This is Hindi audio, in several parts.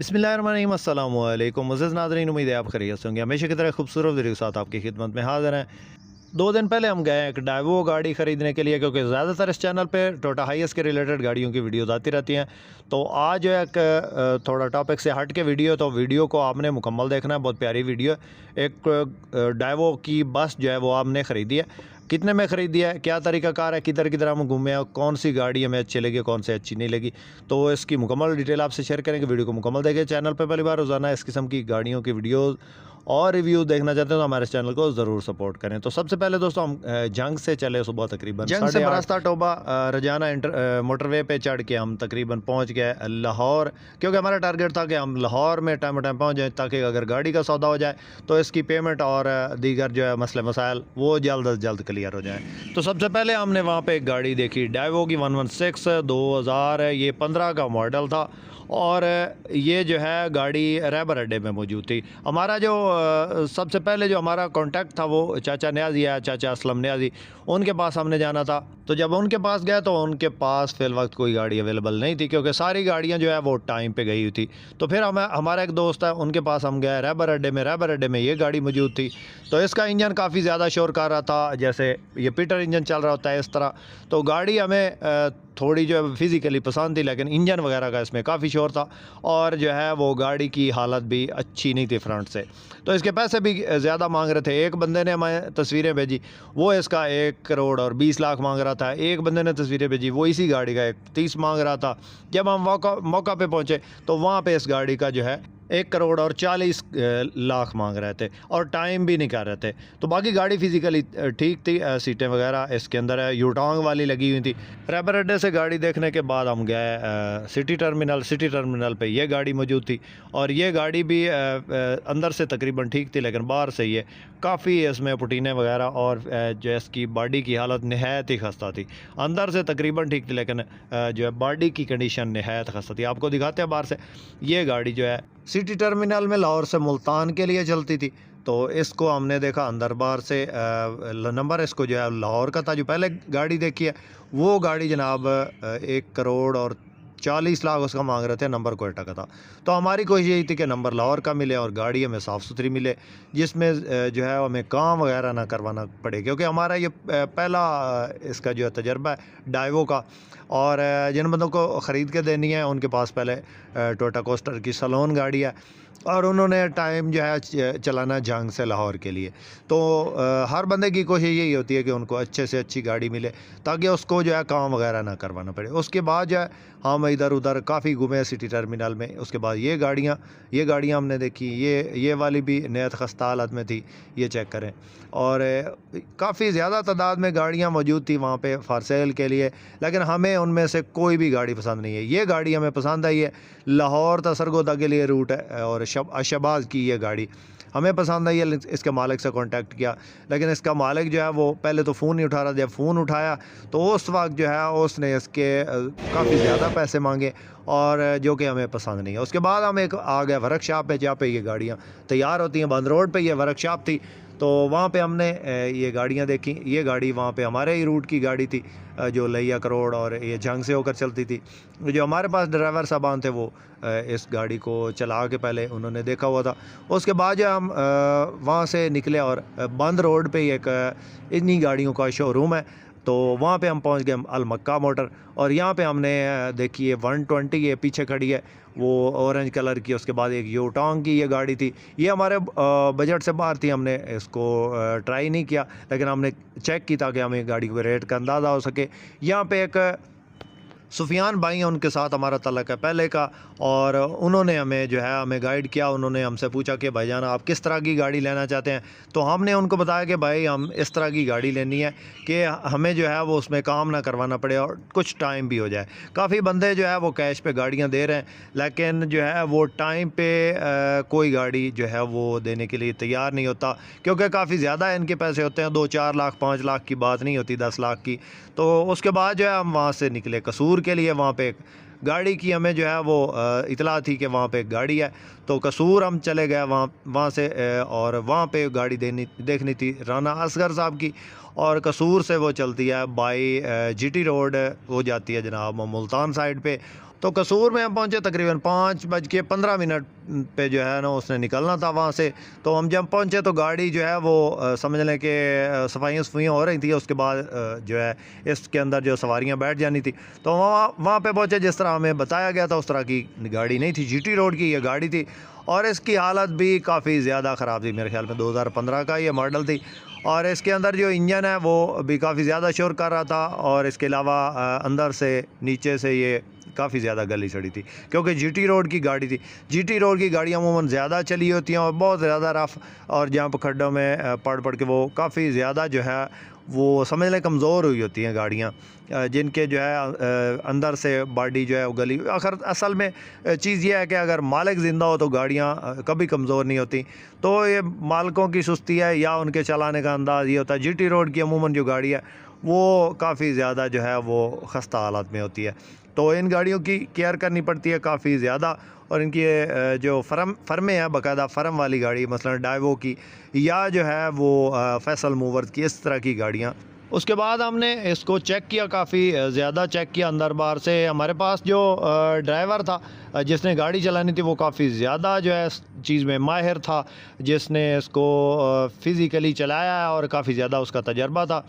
बिस्मिल्लाहिर्रहमानिर्रहीम अस्सलाम वालेकुम मुअज़्ज़ज़ नाज़रीन, उम्मीद है आप खैरियत से होंगे। हमेशा की तरह खूबसूरत वीडियो के साथ आपकी खिदमत में हाज़िर हैं। 2 दिन पहले हम गए एक डाइवो गाड़ी ख़रीदने के लिए, क्योंकि ज़्यादातर इस चैनल पे टोयोटा हाइएस के रिलेटेड गाड़ियों की वीडियोज़ आती रहती हैं। तो आज जो है एक थोड़ा टॉपिक से हट के वीडियो, तो वीडियो को आपने मुकम्मल देखना है। बहुत प्यारी वीडियो है। एक डाइवो की बस जो है वो आपने ख़रीदी है। कितने में ख़रीदी है, क्या तरीक़ाकार है, किधर किधर हम घूमे हैं, कौन सी गाड़ी हमें अच्छी लगी, कौन सी अच्छी नहीं लगी, तो इसकी मुकम्मल डिटेल आपसे शेयर करेंगे। वीडियो को मुकम्मल देखिए। चैनल पे पहली बार रोज़ाना इस किस्म की गाड़ियों की वीडियोज़ और रिव्यू देखना चाहते हैं तो हमारे चैनल को ज़रूर सपोर्ट करें। तो सबसे पहले दोस्तों हम जंग से चले। सुबह तकरीबन जंग से बरास्ता टोबा रजाना मोटरवे पे चढ़ के हम तकरीबन पहुंच गए लाहौर, क्योंकि हमारा टारगेट था कि हम लाहौर में टाइम पहुंच जाएँ, ताकि अगर गाड़ी का सौदा हो जाए तो इसकी पेमेंट और दीगर जो है मसले मसाइल वो जल्द अज जल्द क्लियर हो जाए। तो सबसे पहले हमने वहाँ पर एक गाड़ी देखी, डाइवो की 116 2000, ये 15 का मॉडल था और ये जो है गाड़ी रैबर अड्डे में मौजूद थी। हमारा जो सबसे पहले जो हमारा कांटेक्ट था वो चाचा न्याजी है, चाचा असलम न्याजी, उनके पास हमने जाना था। तो जब उनके पास गए तो उनके पास फिल वक्त कोई गाड़ी अवेलेबल नहीं थी, क्योंकि सारी गाड़ियां जो है वो टाइम पे गई हुई थी। तो फिर हमारा एक दोस्त है, उनके पास हम गए रैबर अड्डे में ये गाड़ी मौजूद थी। तो इसका इंजन काफ़ी ज़्यादा शोर कर रहा था, जैसे ये पीटर इंजन चल रहा होता है इस तरह। तो गाड़ी हमें थोड़ी जो है फिज़िकली पसंद थी, लेकिन इंजन वगैरह का इसमें काफ़ी शोर था और जो है वो गाड़ी की हालत भी अच्छी नहीं थी फ्रंट से। तो इसके पैसे भी ज़्यादा मांग रहे थे। एक बंदे ने हमें तस्वीरें भेजी, वो इसका 1 करोड़ और 20 लाख मांग रहा था। एक बंदे ने तस्वीरें भेजी, वो इसी गाड़ी का 30 मांग रहा था। जब हम मौका पे पहुँचे तो वहाँ पे इस गाड़ी का जो है 1 करोड़ और 40 लाख मांग रहे थे और टाइम भी नहीं कर रहे थे। तो बाकी गाड़ी फिज़िकली ठीक थी, सीटें वगैरह इसके अंदर यूटांग वाली लगी हुई थी। रैबर अड्डे से गाड़ी देखने के बाद हम गए सिटी टर्मिनल पे ये गाड़ी मौजूद थी और ये गाड़ी भी अंदर से तकरीबन ठीक थी, लेकिन बाहर से ये काफ़ी इसमें पुटीने वगैरह और जो है इसकी बॉडी की हालत नहायत ही खस्ता थी। अंदर से तकरीबन ठीक थी, लेकिन जो है बॉडी की कंडीशन नहायत खस्ता थी। आपको दिखाते हैं बाहर से। ये गाड़ी जो है सिटी टर्मिनल में लाहौर से मुल्तान के लिए चलती थी। तो इसको हमने देखा अंदर बाहर से, नंबर इसको जो है लाहौर का था। जो पहले गाड़ी देखी है वो गाड़ी जनाब 1 करोड़ और 40 लाख उसका मांग रहे थे, नंबर कोयटा का था। तो हमारी कोशिश यही थी कि नंबर लाहौर का मिले और गाड़ी हमें साफ़ सुथरी मिले, जिसमें जो है हमें काम वगैरह ना करवाना पड़े, क्योंकि हमारा ये पहला इसका जो है तजर्बा है डाइवो का। और जिन बंदों को ख़रीद के देनी है उनके पास पहले टोयोटा कोस्टर की सलोन गाड़ी है और उन्होंने टाइम जो है चलाना जंग से लाहौर के लिए। तो हर बंदे की कोशिश यही होती है कि उनको अच्छे से अच्छी गाड़ी मिले, ताकि उसको जो है काम वगैरह ना करवाना पड़े। उसके बाद जो है हम इधर उधर काफ़ी घूमे सिटी टर्मिनल में। उसके बाद ये गाड़ियाँ हमने देखी। ये वाली भी नहायत खस्ता हालत में थी, ये चेक करें। और काफ़ी ज़्यादा तादाद में गाड़ियाँ मौजूद थी वहाँ पे फॉर सेल के लिए, लेकिन हमें उनमें से कोई भी गाड़ी पसंद नहीं है। ये गाड़ी हमें पसंद आई है, लाहौर था सरगोदा के लिए रूट है और शबाज की ये गाड़ी हमें पसंद आई है। इसके मालिक से कांटेक्ट किया, लेकिन इसका मालिक जो है वो पहले तो फ़ोन नहीं उठा रहा। जब फ़ोन उठाया तो उस वक्त जो है उसने इसके काफ़ी ज़्यादा पैसे मांगे और जो कि हमें पसंद नहीं है। उसके बाद हम एक आ गए वर्कशॉप पे, जहाँ पे ये गाड़ियाँ तैयार होती हैं। बंद रोड पे ये वर्कशॉप थी, तो वहाँ पे हमने ये गाड़ियाँ देखी। ये गाड़ी वहाँ पे हमारे ही रूट की गाड़ी थी, जो लिया करोड़ और ये जंग से होकर चलती थी। जो हमारे पास ड्राइवर साहबान थे वो इस गाड़ी को चला के पहले उन्होंने देखा हुआ था। उसके बाद जो हम वहाँ से निकले और बंद रोड पे एक इन्हीं गाड़ियों का शोरूम है, तो वहाँ पे हम पहुँच गए अल मक्का मोटर। और यहाँ पे हमने देखी है 120 ये पीछे खड़ी है, वो ऑरेंज कलर की। उसके बाद एक यूटांग की ये गाड़ी थी, ये हमारे बजट से बाहर थी। हमने इसको ट्राई नहीं किया, लेकिन हमने चेक की ताकि हमें गाड़ी के रेट का अंदाज़ा हो सके। यहाँ पे एक सुफियान भाई हैं, उनके साथ हमारा तल्लक है पहले का, और उन्होंने हमें जो है हमें गाइड किया। उन्होंने हमसे पूछा कि भाईजान आप किस तरह की गाड़ी लेना चाहते हैं, तो हमने उनको बताया कि भाई हम इस तरह की गाड़ी लेनी है कि हमें जो है वो उसमें काम ना करवाना पड़े और कुछ टाइम भी हो जाए। काफ़ी बंदे जो है वो कैश पे गाड़ियाँ दे रहे हैं, लेकिन जो है वो टाइम पे कोई गाड़ी जो है वो देने के लिए तैयार नहीं होता, क्योंकि काफ़ी ज़्यादा इनके पैसे होते हैं। 2-4 लाख 5 लाख की बात नहीं होती, 10 लाख की। तो उसके बाद जो है हम वहाँ से निकले कसूर के लिए। वहाँ पे गाड़ी की हमें जो है वो इतला थी कि वहाँ पे एक गाड़ी है, तो कसूर हम चले गए वहाँ से। और वहाँ पे गाड़ी देखनी थी राना असगर साहब की, और कसूर से वो चलती है बाई जीटी रोड, वो जाती है जनाब मुल्तान साइड पे। तो कसूर में हम पहुँचे तकरीबन 5:15 पे जो है ना उसने निकलना था वहाँ से। तो हम जब पहुँचे तो गाड़ी जो है वो समझ लें कि सफाइयाँ हो रही थी। उसके बाद जो है इसके अंदर जो सवारियाँ बैठ जानी थी। तो वहाँ पे पहुँचे, जिस तरह हमें बताया गया था उस तरह की गाड़ी नहीं थी, GT रोड की ये गाड़ी थी और इसकी हालत भी काफ़ी ज़्यादा ख़राब थी। मेरे ख्याल में 2015 का ये मॉडल थी और इसके अंदर जो इंजन है वो भी काफ़ी ज़्यादा शोर कर रहा था और इसके अलावा अंदर से नीचे से ये काफ़ी ज़्यादा गली सड़ी थी क्योंकि GT रोड की गाड़ी थी। GT रोड की गाड़ियाँ अमूमन ज़्यादा चली होती हैं और बहुत ज़्यादा रफ़ और जंप खड्डों में पड़ के वो काफ़ी ज़्यादा जो है वो समझ लें कमज़ोर हुई होती हैं गाड़ियाँ, जिनके जो है अंदर से बॉडी जो है वो गली। आखिर असल में चीज़ ये है कि अगर मालिक ज़िंदा हो तो गाड़ियाँ कभी कमज़ोर नहीं होती। तो ये मालिकों की सुस्ती है या उनके चलाने का अंदाज़ ये होता है। GT रोड की अमूमन जो गाड़ी है वो काफ़ी ज़्यादा जो है वो खस्ता हालत में होती है। तो इन गाड़ियों की केयर करनी पड़ती है काफ़ी ज़्यादा और इनकी जो फर्में हैं बाकायदा फ़र्म वाली गाड़ी मसलन डाइवो की या जो है वो फैसल मूवर्स की, इस तरह की गाड़ियाँ। उसके बाद हमने इसको चेक किया, काफ़ी ज़्यादा चेक किया अंदर बाहर से। हमारे पास जो ड्राइवर था जिसने गाड़ी चलानी थी वो काफ़ी ज़्यादा जो है इस चीज़ में माहिर था, जिसने इसको फ़िज़िकली चलाया है और काफ़ी ज़्यादा उसका तजर्बा था।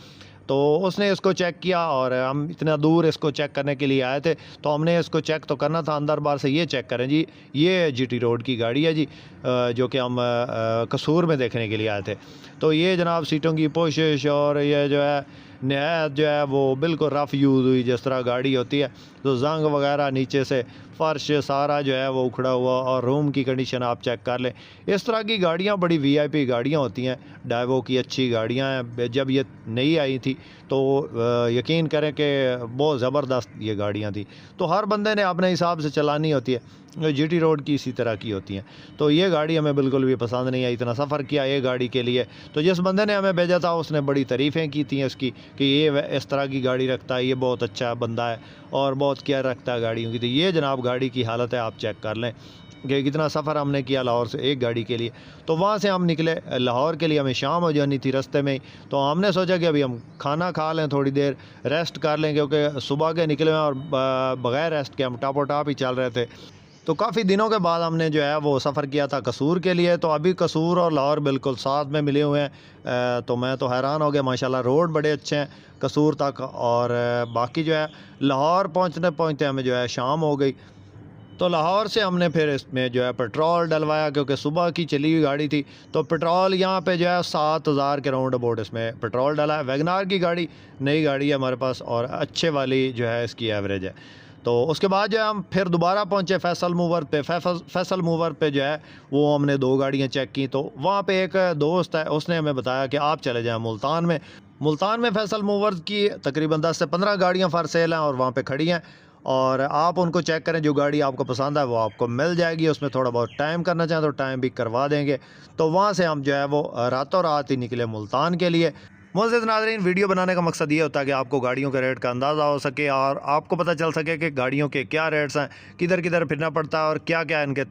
तो उसने इसको चेक किया और हम इतना दूर इसको चेक करने के लिए आए थे तो हमने इसको चेक तो करना था अंदर बाहर से। ये चेक करें जी, ये GT रोड की गाड़ी है जी, जो कि हम कसूर में देखने के लिए आए थे। तो ये जनाब सीटों की पोशिश और ये जो है नहायत जो है वो बिल्कुल रफ़ यूज़ हुई, जिस तरह गाड़ी होती है। तो जंग वगैरह नीचे से फ़र्श सारा जो है वो उखड़ा हुआ और रूम की कंडीशन आप चेक कर लें। इस तरह की गाड़ियाँ बड़ी VIP गाड़ियाँ होती हैं, डाइवो की अच्छी गाड़ियाँ हैं। जब ये नई आई थी तो यकीन करें कि बहुत ज़बरदस्त ये गाड़ियाँ थी। तो हर बंदे ने अपने हिसाब से चलानी होती है। GT रोड की इसी तरह की होती हैं। तो ये गाड़ी हमें बिल्कुल भी पसंद नहीं आई, इतना सफ़र किया ये गाड़ी के लिए। तो जिस बंदे ने हमें भेजा था उसने बड़ी तारीफ़ें की थी इसकी कि ये इस तरह की गाड़ी रखता है, ये बहुत अच्छा बंदा है और बहुत केयर रखता है गाड़ियों की। तो ये जनाब गाड़ी की हालत है, आप चेक कर लें कि कितना सफ़र हमने किया लाहौर से एक गाड़ी के लिए। तो वहाँ से हम निकले लाहौर के लिए, हमें शाम हो जानी थी रास्ते में ही। तो हमने सोचा कि अभी हम खाना खा लें, थोड़ी देर रेस्ट कर लें, क्योंकि सुबह के निकले हैं और बग़ैर रेस्ट के हम टापो टाप ही चल रहे थे। तो काफ़ी दिनों के बाद हमने जो है वो सफ़र किया था कसूर के लिए। तो अभी कसूर और लाहौर बिल्कुल साथ में मिले हुए हैं। तो मैं तो हैरान हो गया, माशाल्लाह रोड बड़े अच्छे हैं कसूर तक। और बाकी जो है लाहौर पहुँचते हमें जो है शाम हो गई। तो लाहौर से हमने फिर इसमें जो है पेट्रोल डलवाया, क्योंकि सुबह की चली हुई गाड़ी थी। तो पेट्रोल यहाँ पे जो है 7,000 के राउंड अबाउट इसमें पेट्रोल डाला है। वैगनार की गाड़ी नई गाड़ी है हमारे पास और अच्छे वाली जो है इसकी एवरेज है। तो उसके बाद जो है हम फिर दोबारा पहुँचे फैसल मूवर पे। फैसल मूवर पे जो है वो हमने 2 गाड़ियाँ चेक की। तो वहाँ पे एक दोस्त है, उसने हमें बताया कि आप चले जाएँ मुल्तान में। मुल्तान में फैसल मूवर्स की तकरीबन 10 से 15 गाड़ियाँ फॉर सेल हैं और वहाँ पे खड़ी हैं और आप उनको चेक करें, जो गाड़ी आपको पसंद है वो आपको मिल जाएगी। उसमें थोड़ा बहुत टाइम करना चाहें तो टाइम भी करवा देंगे। तो वहाँ से हम जो है वो रातों रात ही निकले मुल्तान के लिए। मुअज़्ज़िज़ नाज़रीन, वीडियो बनाने का मकसद ये होता है कि आपको गाड़ियों के रेट का अंदाज़ा हो सके और आपको पता चल सके कि गाड़ियों के क्या रेट्स हैं, किधर किधर फिरना पड़ता है और क्या क्या इनके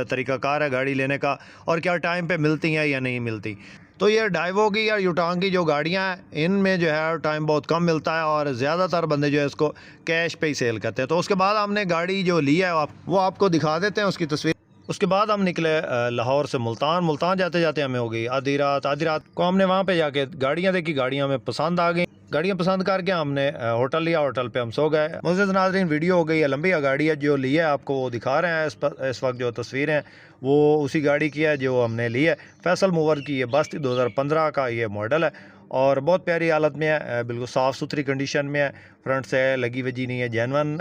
तरीक़ाकार है गाड़ी लेने का और क्या टाइम पे मिलती हैं या नहीं मिलती। तो ये डाइवो की या यूटांग की जो गाड़ियाँ हैं इनमें जो है टाइम बहुत कम मिलता है और ज़्यादातर बंदे जो है इसको कैश पे ही सेल करते हैं। तो उसके बाद हमने गाड़ी जो ली है वो आपको दिखा देते हैं उसकी तस्वीर। उसके बाद हम निकले लाहौर से मुल्तान जाते जाते हमें हो गई आधी रात को हमने वहाँ पे जाके गाड़ियाँ देखी, गाड़ियाँ हमें पसंद आ गई। गाड़ियाँ पसंद करके हमने होटल लिया, होटल पे हम सो गए। मुअज़्ज़िज़ नाज़रीन, वीडियो हो गई है लंबी, गाड़ी है जो ली है आपको वो दिखा रहे हैं इस वक्त जो तस्वीरें हैं वो उसी गाड़ी की है जो हमने ली है। फैसल मूवर की ये बस थी, 2015 का ये मॉडल है और बहुत प्यारी हालत में है, बिल्कुल साफ़ सुथरी कंडीशन में है। फ्रंट से लगी वजी नहीं है, जेनवन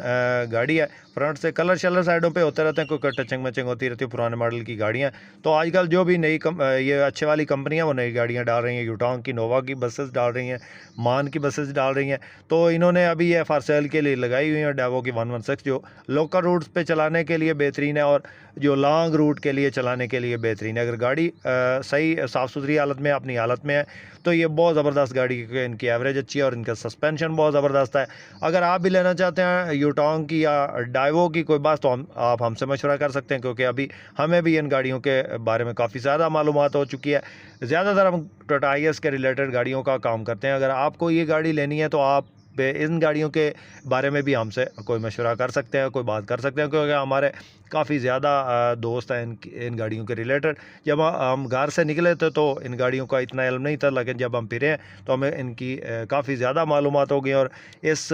गाड़ी है। फ्रंट से कलर शलर साइडों पे होते रहते हैं, कोई टचिंग मचिंग होती रहती है, पुराने मॉडल की गाड़ियाँ। तो आजकल जो भी नई ये अच्छे वाली कंपनियाँ वो नई गाड़ियाँ डाल रही हैं, यूटांग की, नोवा की बसेस डाल रही हैं, मान की बसेस डाल रही हैं। तो इन्होंने अभी ये फॉर सेल के लिए लगाई हुई है डाइवो की 116, जो लोकल रूट्स पे चलाने के लिए बेहतरीन है और जो लॉन्ग रूट के लिए चलाने के लिए बेहतरीन है। अगर गाड़ी सही साफ़ सुथरी हालत में अपनी हालत में है तो ये बहुत ज़बरदस्त गाड़ी, क्योंकि इनकी एवरेज अच्छी है और इनका सस्पेंशन बहुत ज़बरदस्त है। अगर आप भी लेना चाहते हैं यूटांग की या डाइवो की कोई बस तो आप हमसे मशवरा कर सकते हैं, क्योंकि अभी हमें भी इन गाड़ियों के बारे में काफ़ी ज़्यादा मालूमात हो चुकी है। ज़्यादातर हम टाटा IS के रिलेटेड गाड़ियों का काम करते हैं। अगर आपको ये गाड़ी लेनी है तो आप इन गाड़ियों के बारे में भी हमसे कोई मशवरा कर सकते हैं, कोई बात कर सकते हैं, क्योंकि हमारे काफ़ी ज़्यादा दोस्त हैं इन गाड़ियों के रिलेटेड। जब हम घर से निकले थे तो इन गाड़ियों का इतना इल्म नहीं था, लेकिन जब हम फिरे तो हमें इनकी काफ़ी ज़्यादा मालूमात हो गई और इस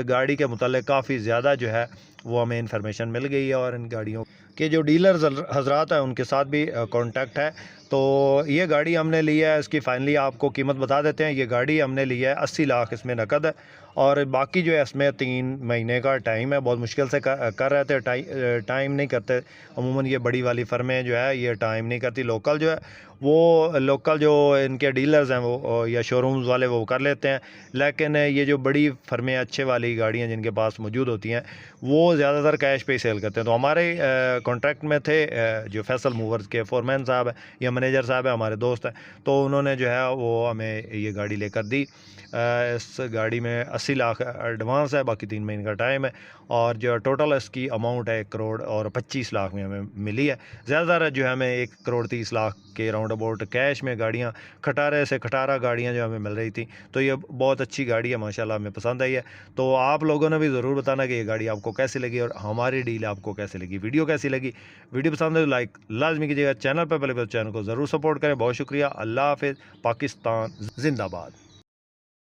गाड़ी के मुतालिक काफ़ी ज़्यादा जो है वो हमें इन्फॉर्मेशन मिल गई है। और इन गाड़ियों के जो डीलर्स हजरात हैं उनके साथ भी कांटेक्ट है। तो ये गाड़ी हमने ली है, इसकी फाइनली आपको कीमत बता देते हैं। ये गाड़ी हमने ली है 80 लाख, इसमें नकद है और बाकी जो है इसमें 3 महीने का टाइम है। बहुत मुश्किल से कर रहे थे, टाइम नहीं करते अमूमन ये बड़ी वाली फर्में जो है ये टाइम नहीं करती। लोकल जो है वो लोकल जो इनके डीलर्स हैं वो या शोरूम्स वाले वो कर लेते हैं, लेकिन ये जो बड़ी फर्में अच्छे वाली गाड़ियाँ जिनके पास मौजूद होती हैं वो ज़्यादातर कैश पे सेल करते हैं। तो हमारे कॉन्ट्रैक्ट में थे जो फैसल मूवर्स के फोरमैन साहब हैं या मैनेजर साहब हैं, हमारे दोस्त हैं, तो उन्होंने जो है वो हमें ये गाड़ी लेकर दी। इस गाड़ी में 80 लाख एडवांस है, बाकी 3 महीने का टाइम है और जो टोटल इसकी अमाउंट है 1 करोड़ और 25 लाख में हमें मिली है। ज़्यादातर जो है हमें 1 करोड़ 30 लाख के राउंड अबाउट कैश में गाड़ियाँ खटारे से खटारा गाड़ियाँ जो हमें मिल रही थी। तो ये बहुत अच्छी गाड़ी है, माशाल्लाह हमें पसंद आई है। तो आप लोगों ने भी ज़रूर बताना कि ये गाड़ी आपको कैसी लगी और हमारी डील आपको कैसी लगी। वीडियो कैसी लगी, वीडियो पसंद है तो लाइक लाजमी कीजिएगा। चैनल पर पहले चैनल को ज़रूर सपोर्ट करें। बहुत शुक्रिया। अल्लाह हाफिज़। पाकिस्तान जिंदाबाद।